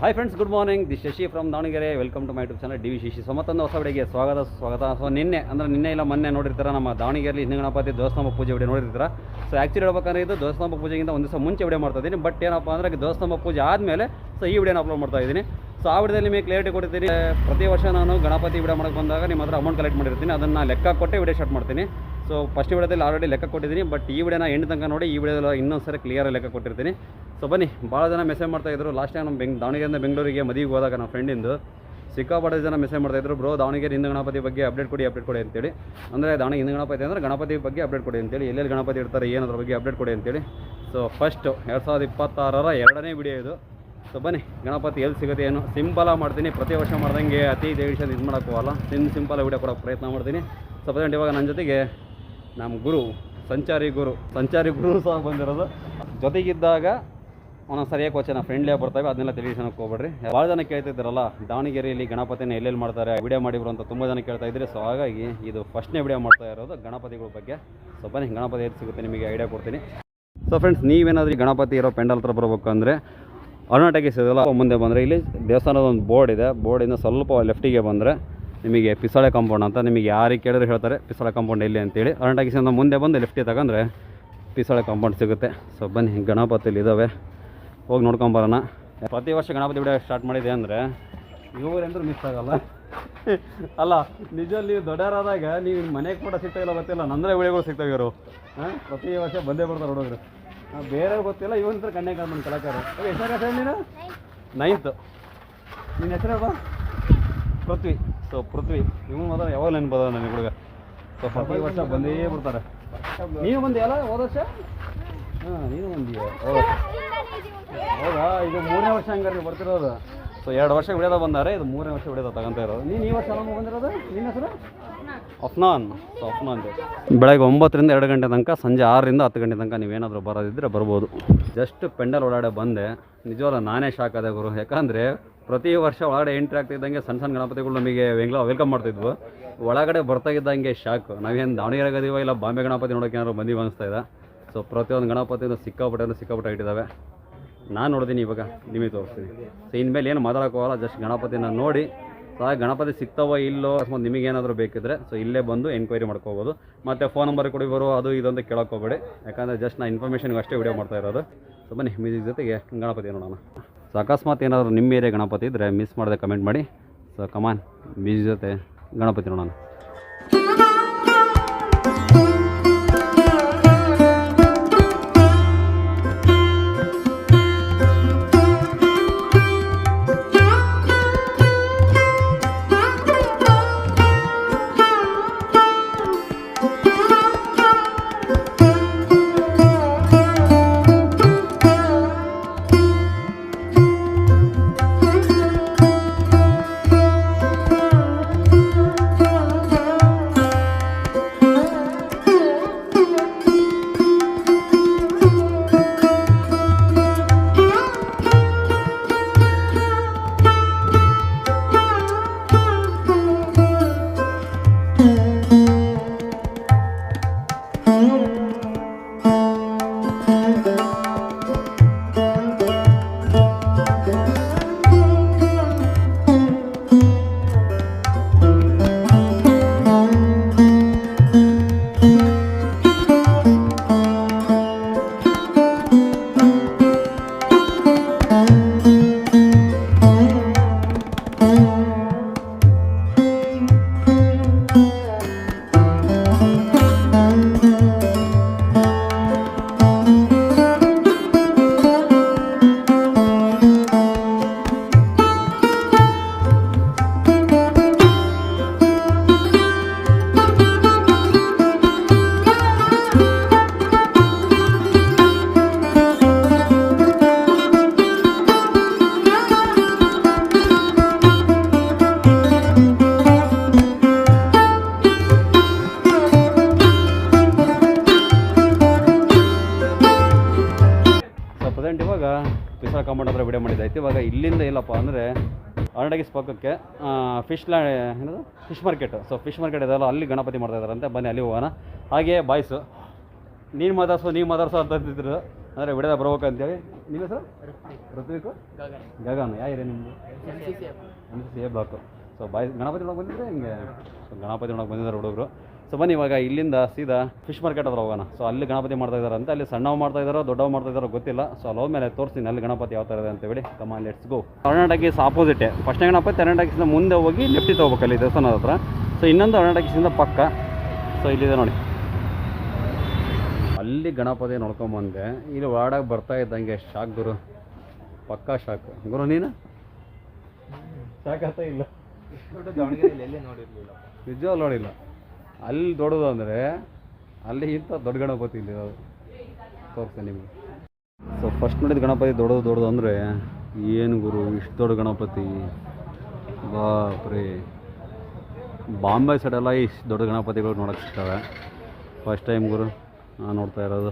Hi friends, good morning. This Shashi from Davanagere. Welcome to my YouTube channel D Shashi. So ಮತ್ತೊಂದು ಹೊಸ ವಿಡಿಯೋಗೆ ಸ್ವಾಗತ. So ನಿನ್ನೆ ಇಲ್ಲ ಮೊನ್ನೆ ನೋಡಿರ್ತಾರೆ ನಮ್ಮ ದಾವಣಗೆರೆಯಲ್ಲಿ ಹಿಂದೂ ಗಣಪತಿ ಧ್ವಜಸ್ತಂಭ ಪೂಜೆ ವಿಡಿಯೋ ನೋಡಿರ್ತಾರೆ. ಸೊ ಆ್ಯಕ್ಚುಲಿ ಹೇಳ್ಬೇಕಂದ್ರೆ ಇದು ಧ್ವಜಸ್ತಂಭ ಪೂಜೆಗಿಂತ ಒಂದು ದಿವಸ ಮುಂಚೆ ವಿಡಿಯೋ ಮಾಡ್ತಾ ಇದ್ದೀನಿ. ಬಟ್ ಏನಪ್ಪ ಅಂದರೆ ಧ್ವಜಸ್ತಂಭ ಪೂಜೆ ಆದಮೇಲೆ ಸೊ ಈ ವಿಡಿಯೋನ ಅಪ್ಲೋಡ್ ಮಾಡ್ತಾ ಇದ್ದೀನಿ. ಸೊ ಆ ವಿಡಿಯೋದಲ್ಲಿ ನಿಮಗೆ ಕ್ಲಿಯರಿಟಿ ಕೊಡ್ತೀನಿ. ಪ್ರತಿ ವರ್ಷ ನಾನು ಗಣಪತಿ ವಿಡಿಯೋ ಮಾಡೋಕ್ಕೆ ಬಂದಾಗ ನಿಮ್ಮ ಹತ್ರ ಅಮೌಂಟ್ ಕಲೆಕ್ಟ್ ಮಾಡಿರ್ತೀನಿ. ಅದನ್ನು ಲೆಕ್ಕ ಕೊಟ್ಟೆ ವಿಡಿಯೋ ಸ್ಟಾರ್ಟ್ ಮಾಡ್ತೀನಿ. ಸೊ ಫಸ್ಟ್ ವಿಡಿಯೋದಲ್ಲಿ ಆಲ್ರೆಡಿ ಲೆಕ್ಕ ಕೊಟ್ಟಿದ್ದೀನಿ. ಬಟ್ ಈ ವಿಡಿಯೋನ ಎಂಡ್ ತನಕ ನೋಡಿ. ಈ ವಿಡಿಯೋದಲ್ಲಿ ಇನ್ನೊಂದು ಸರಿ ಕ್ಲಿಯರಾಗಿ ಲೆಕ್ಕ ಕೊಟ್ಟಿರ್ತೀನಿ. ಸೊ ಬನ್ನಿ. ಭಾಳ ಜನ ಮೆಸೇಜ್ ಮಾಡ್ತಾಯಿದ್ರು. ಲಾಸ್ಟ್ ಟೈಮ್ ನಮ್ಮ ದಾವಣಗೆರೆಯಿಂದ ಬೆಂಗಳೂರಿಗೆ ಮದುವೆಗೆ ಹೋದಾಗ ನಮ್ಮ ಫ್ರೆಂಡಿಂದು ಸಿಕ್ಕಾಪಟ್ಟೆ ಜನ ಮೆಸೇಜ್ ಮಾಡ್ತಾಯಿದ್ರು. ಬ್ರೋ, ದಾವಣಗೆರೆ ಹಿಂದೂ ಗಣಪತಿ ಬಗ್ಗೆ ಅಪ್ಡೇಟ್ ಕೊಡಿ ಅಂತೇಳಿ. ಅಂದರೆ ದಾವಣಗೆರೆ ಹಿಂದೂ ಗಣಪತಿ ಅಂದರೆ ಗಣಪತಿ ಬಗ್ಗೆ ಅಪ್ಡೇಟ್ ಕೊಡಿ ಅಂತೇಳಿ, ಎಲ್ಲೆಲ್ಲಿ ಗಣಪತಿ ಇಡ್ತಾರೆ ಏನದ್ರ ಬಗ್ಗೆ ಅಪ್ಡೇಟ್ ಕೊಡಿ ಅಂತೇಳಿ. ಸೊ ಫಸ್ಟು 2026ರ 2ನೇ ವಿಡಿಯೋ ಇದು. ಸೊ ಬನ್ನಿ, ಗಣಪತಿ ಎಲ್ಲಿ ಸಿಗುತ್ತೆ ಏನು ಸಿಂಪಲಾಗಿ ಮಾಡ್ತೀನಿ. ಪ್ರತಿ ವರ್ಷ ಮಾಡ್ದಂಗೆ ಅತಿ ದೇಶ ಇದು ಮಾಡೋಕ್ಕೆ ಹೋಗಲ್ಲ. ಸಿಂಪಲಾಗಿ ವಿಡಿಯೋ ಕೊಡೋಕ್ಕೆ ಪ್ರಯತ್ನ ಮಾಡ್ತೀನಿ. ಸೊ ಪ್ರೆಸೆಂಟ್ ಇವಾಗ ನನ್ನ ಜೊತೆಗೆ ನಮ್ಮ ಗುರು ಸಂಚಾರಿ ಗುರು ಸಹ ಬಂದಿರೋದು. ಜೊತೆಗಿದ್ದಾಗ ಒಂದೊಂದು ಸರಿಯಾಗಿ ಕ್ವಶನ್ ಫ್ರೆಂಡ್ಲಿಯಾಗಿ ಬರ್ತವೆ, ಅದನ್ನೆಲ್ಲ ತಿಳಿಸೋಕ್ಕೆ ಹೋಗ್ಬೇಡ್ರಿ. ಭಾಳ ಜನ ಕೇಳ್ತಿದ್ದಾರಲ್ಲ ದಾವಣಗೆರೆಯಲ್ಲಿ ಗಣಪತಿನ ಎಲ್ಲೆಲ್ಲಿ ಮಾಡ್ತಾರೆ, ವಿಡಿಯೋ ಮಾಡಿದ್ರು ಅಂತ ತುಂಬ ಜನ ಕೇಳ್ತಾ ಇದ್ರಿ. ಸೊ ಹಾಗಾಗಿ ಇದು ಫಸ್ಟ್ನೇ ವಿಡಿಯೋ ಮಾಡ್ತಾ ಇರೋದು ಗಣಪತಿಗಳ ಬಗ್ಗೆ. ಸೊ ಬನ್ನಿ, ಗಣಪತಿ ಎಲ್ಲಿ ಸಿಗುತ್ತೆ ನಿಮಗೆ ಐಡಿಯಾ ಕೊಡ್ತೀನಿ. ಸೊ ಫ್ರೆಂಡ್ಸ್, ನೀವೇನಾದ್ರೂ ಗಣಪತಿ ಇರೋ ಪೆಂಡಲ್ ಹತ್ರ ಬರಬೇಕಂದ್ರೆ ಅರುಣಾಟಕ್ಕೆ ಸಿಗೋಲ್ಲ. ಮುಂದೆ ಬಂದರೆ ಇಲ್ಲಿ ದೇವಸ್ಥಾನದ ಒಂದು ಬೋರ್ಡ್ ಇದೆ. ಬೋರ್ಡಿಂದ ಸ್ವಲ್ಪ ಲೆಫ್ಟಿಗೆ ಬಂದರೆ ನಿಮಗೆ ಪಿಸಾಳೆ ಕಾಂಪೌಂಡ್ ಅಂತ, ನಿಮಗೆ ಯಾರಿಗೆ ಕೇಳಿದ್ರೆ ಹೇಳ್ತಾರೆ ಪಿಸಾಳೆ ಕಾಂಪೌಂಡ್ ಎಲ್ಲಿ ಅಂತೇಳಿ. ಅರುಣಾಟಕಿಸಿಂದ ಮುಂದೆ ಬಂದು ಲೆಫ್ಟಿಗೆ ತಗೊಂಡ್ರೆ ಪಿಸಾಳೆ ಕಾಂಪೌಂಡ್ ಸಿಗುತ್ತೆ. ಸೊ ಬನ್ನಿ, ಗಣಪತಿಲಿ ಇದ್ದಾವೆ, ಹೋಗಿ ನೋಡ್ಕೊಂಬರೋಣ. ಪ್ರತಿ ವರ್ಷ ಗಣಪತಿ ವಿಡಿಯೋ ಸ್ಟಾರ್ಟ್ ಮಾಡಿದೆ ಅಂದರೆ ಇವರೆಂದ್ರೂ ಮಿಸ್ ಆಗೋಲ್ಲ. ಅಲ್ಲ, ನಿಜಲ್ಲಿ ದೊಡ್ಡರಾದಾಗ ನೀವು ಮನೆಗೆ ಕೂಡ ಸಿಗ್ತಾಯಿಲ್ಲ ಗೊತ್ತಿಲ್ಲ, ನಂದರೆ ವಿಡಿಯೋಗಳು ಸಿಗ್ತಾವೆ ಇವರು. ಪ್ರತಿ ವರ್ಷ ಬಂದೇ ಬರ್ತಾರೆ ಹುಡುಗರು. ಬೇರೆ ಗೊತ್ತಿಲ್ಲ, ಇವನಂತರ ಕಣ್ಣೆ ಕಾಣ್ಬಂದು ಕಲಾಕಾರ. ಎಷ್ಟು ಕ್ಲಾಸ್ ಹೇಳಿ ನೀನು? 9th. ನಿನ್ನ ಹೆಸರು ಬಾ? ಪೃಥ್ವಿ. ಸೊ ಪೃಥ್ವಿ ಇವನು ಮಾತ್ರ ಯಾವಾಗ ನೆನ್ಬೋದು ನನಗೆ ಹುಡುಗ. ಸೊ ಪ್ರತಿ ವರ್ಷ ಬಂದೇ ಬರ್ತಾರೆ. ನೀವು ಬಂದಿಯಲ್ಲ ಹೋದ ವರ್ಷ? ನೀನು ಬಂದೀಯ ಹೋದ ವರ್ಷ? ಹೌದಾ? ಇದು 3ನೇ ವರ್ಷ ಹಂಗಾರೆ ಬರ್ತಿರೋದು. ಸೊ 2 ವರ್ಷ ವಿಡಿಯೋದ ಬಂದಾರೆ, ಇದು 3ನೇ ವರ್ಷ ವಿಡಿಯೋದ ತಗೊಂತ ಇರೋದು. ನೀನು ಈ ವರ್ಷ ನಮಗೆ ಬಂದಿರೋದು? ನಿನ್ನ ಹೆಸರು? ಅಫ್ನಾನ್. ಸೊ ಅಫ್ನಾನ್ ಬೆಳಗ್ಗೆ 9ರಿಂದ 2 ಗಂಟೆ ತನಕ, ಸಂಜೆ 6ರಿಂದ 10 ಗಂಟೆ ತನಕ ನೀವೇನಾದರೂ ಬರೋದಿದ್ದರೆ ಬರ್ಬೋದು. ಜಸ್ಟ್ ಪೆಂಡಲ್ ಒಳಗಡೆ ಬಂದೆ, ನಿಜವಲ್ಲ ನಾನೇ ಶಾಕ್ ಆದೆ ಗುರು. ಯಾಕಂದರೆ ಪ್ರತಿ ವರ್ಷ ಒಳಗಡೆ ಎಂಟ್ರಿ ಆಗ್ತಿದ್ದಂಗೆ ಸಣ್ಣ ಗಣಪತಿಗಳು ನಮಗೆ ವೆಲ್ಕಮ್ ಮಾಡ್ತಿದ್ವು. ಒಳಗಡೆ ಬರ್ತಾಗಿದ್ದಂಗೆ ಶಾಕ್. ನಾವೇನು ದಾವಣಗೆರೆ ಗದೀವ ಇಲ್ಲ ಬಾಂಬೆ ಗಣಪತಿ ನೋಡೋಕೆ ಏನಾದ್ರು ಬಂದೀವಿ ಅನಿಸ್ತಾ ಇದೆ. ಸೊ ಪ್ರತಿಯೊಂದು ಗಣಪತಿನೂ ಸಿಕ್ಕಾಪಟ್ಟೆ ಇಟ್ಟಿದ್ದಾವೆ. ನಾನು ನೋಡಿದ್ದೀನಿ, ಇವಾಗ ನಿಮಗೆ ತೋರಿಸ್ತೀನಿ. ಸೊ ಇನ್ಮೇಲೆ ಏನು ಮಾತಾಡೋಕ್ಕೋಗಲ್ಲ, ಜಸ್ಟ್ ಗಣಪತಿನ ನೋಡಿ. ಸೊ ಗಣಪತಿ ಸಿಗ್ತಾವೋ ಇಲ್ಲೋ ಅಕಸ್ಮಾತ್ ನಿಮಗೇನಾದರೂ ಬೇಕಿದ್ರೆ ಸೊ ಇಲ್ಲೇ ಬಂದು ಎನ್ಕ್ವೈರಿ ಮಾಡ್ಕೋಬೋದು. ಮತ್ತು ಫೋನ್ ನಂಬರ್ ಕೊಡಿ ಬರೋ ಅದು ಇದಂತ ಕೇಳೋಕೆ ಹೋಗಬೇಡಿ. ಯಾಕಂದರೆ ಜಸ್ಟ್ ನಾನು ಇನ್ಫಾರ್ಮೇಷನ್ಗೆ ಅಷ್ಟೇ ವಿಡಿಯೋ ಮಾಡ್ತಾ ಇರೋದು. ಸೊ ಬನ್ನಿ, ಮ್ಯೂಸಿಕ್ ಜೊತೆಗೆ ಗಣಪತಿ ನೋಡೋಣ. ಸೊ ಅಕಸ್ಮಾತ್ ಏನಾದರೂ ನಿಮ್ಮ ಏರಿಯಾ ಗಣಪತಿ ಇದ್ದರೆ ಮಿಸ್ ಮಾಡದೆ ಕಮೆಂಟ್ ಮಾಡಿ. ಸೊ ಕಮಾನ್, ಮ್ಯೂಸಿಕ್ ಜೊತೆ ಗಣಪತಿ ನೋಡೋಣ. ಇವಾಗ ಪಿಸಾಳ ಕಾಂಪೌಂಡ್ ಹತ್ರ ವಿಡಿಯೋ ಮಾಡಿದ್ದಾಯ್ತು. ಇವಾಗ ಇಲ್ಲಿಂದ ಇಲ್ಲಪ್ಪ ಅಂದರೆ ಅರುಣಾಟಕಿ ಪಕ್ಕಕ್ಕೆ fish market. So fish market ಇದೆಲ್ಲ, ಅಲ್ಲಿ ಗಣಪತಿ ಮಾಡ್ತಾ ಇದ್ದಾರಂತೆ. ಬನ್ನಿ ಅಲ್ಲಿ ಹೋಗೋಣ. ಹಾಗೆ ಬಾಯ್ಸು ನೀನು ಮಾತಾಡ್ಸೋ ಅಂತ ಅಂತಿದ್ರು. ಅಂದರೆ ವಿಡಿಯೋದ ಬರ್ಬೇಕಂತೇಳಿ. ನಿಮ್ಮ ಹೆಸರು ಋತ್ವಿಕ್ ಗಗನ್. ಯಾವ ಏರಿಯಾ ನಿಮ್ಮದು? MCCA block. ಸೊ ಗಣಪತಿ ಒಳಗೆ ಬಂದಿದ್ರೆ ಹಿಂಗೆ. ಸೊ ಗಣಪತಿ ಒಳಗೆ ಬಂದಿದ್ದಾರೆ ಹುಡುಗರು. ಸೊ ಬನ್ನಿ ಇವಾಗ ಇಲ್ಲಿಂದ ಸೀದಾ ಫಿಶ್ ಮಾರ್ಕೆಟ್ ಹತ್ರ ಹೋಗೋಣ. ಸೊ ಅಲ್ಲಿ ಗಣಪತಿ ಮಾಡ್ತಾ ಇದ್ದಾರೆ ಅಂತ. ಅಲ್ಲಿ ಸಣ್ಣವು ಮಾಡ್ತಾ ಇದ್ದಾರೋ ದೊಡ್ಡವು ಮಾಡ್ತಾ ಇದ್ದಾರೋ ಗೊತ್ತಿಲ್ಲ. ಸೊ ಅಲ್ಲಿ ಹೋದ್ಮೇಲೆ ತೋರಿಸ್ತೀನಿ ಅಲ್ಲಿ ಗಣಪತಿ ಯಾವ ಥರ ಇದೆ ಅಂತ ಹೇಳಿ. Come on let's go. ಅರುಣಾಟಕೀಸ್ ಆಪೋಸಿಟೇ ಫಸ್ಟ್ನೇ ಗಣಪತಿ. ಅರುಣಾಟಕೀಸಿಂದ ಮುಂದೆ ಹೋಗಿ ಲೆಫ್ಟಿಗೆ ಹೋಗ್ಬೇಕು ಅಲ್ಲಿ ದೇವಸ್ಥಾನದ ಹತ್ರ. ಸೊ ಇನ್ನೊಂದು ಅರುಣಾಟಕೀಸಿಂದ ಪಕ್ಕ. ಸೊ ಇಲ್ಲಿದೆ ನೋಡಿ, ಅಲ್ಲಿ ಗಣಪತಿ ನೋಡ್ಕೊಂಬಂದೆ. ಇಲ್ಲಿ ವಾರ್ಡಾಗಿ ಬರ್ತಾ ಇದ್ದಂಗೆ ಶಾಕ್ ಗುರು, ಪಕ್ಕಾ ಶಾಕ್ ಗುರು. ನೀನು ಶಾಕ್ ಆಗ್ತಾ ಇಲ್ಲ? ನಿಜವಲ್ಲ ನೋಡಿಲ್ಲ. ಅಲ್ಲಿ ದೊಡ್ಡದು ಅಂದರೆ ಅಲ್ಲಿ ಇಂಥ ದೊಡ್ಡ ಗಣಪತಿ ಇಲ್ಲಿ ಇರೋದು. ತೋರಿಸ್ತೇನೆ ನಿಮಗೆ. ಸೊ ಫಸ್ಟ್ ನೋಡಿದ ಗಣಪತಿ ದೊಡ್ಡದು ಅಂದರೆ ಏನು ಗುರು, ಇಷ್ಟು ದೊಡ್ಡ ಗಣಪತಿ. ಬಾಪ್ರೇ, ಬಾಂಬೆ ಸೈಡೆಲ್ಲ ಇಷ್ಟು ದೊಡ್ಡ ಗಣಪತಿಗಳು ನೋಡೋಕ್ಕೆ ಸಿಗ್ತವೆ. ಫಸ್ಟ್ ಟೈಮ್ ಗುರು ನಾನು ನೋಡ್ತಾ ಇರೋದು.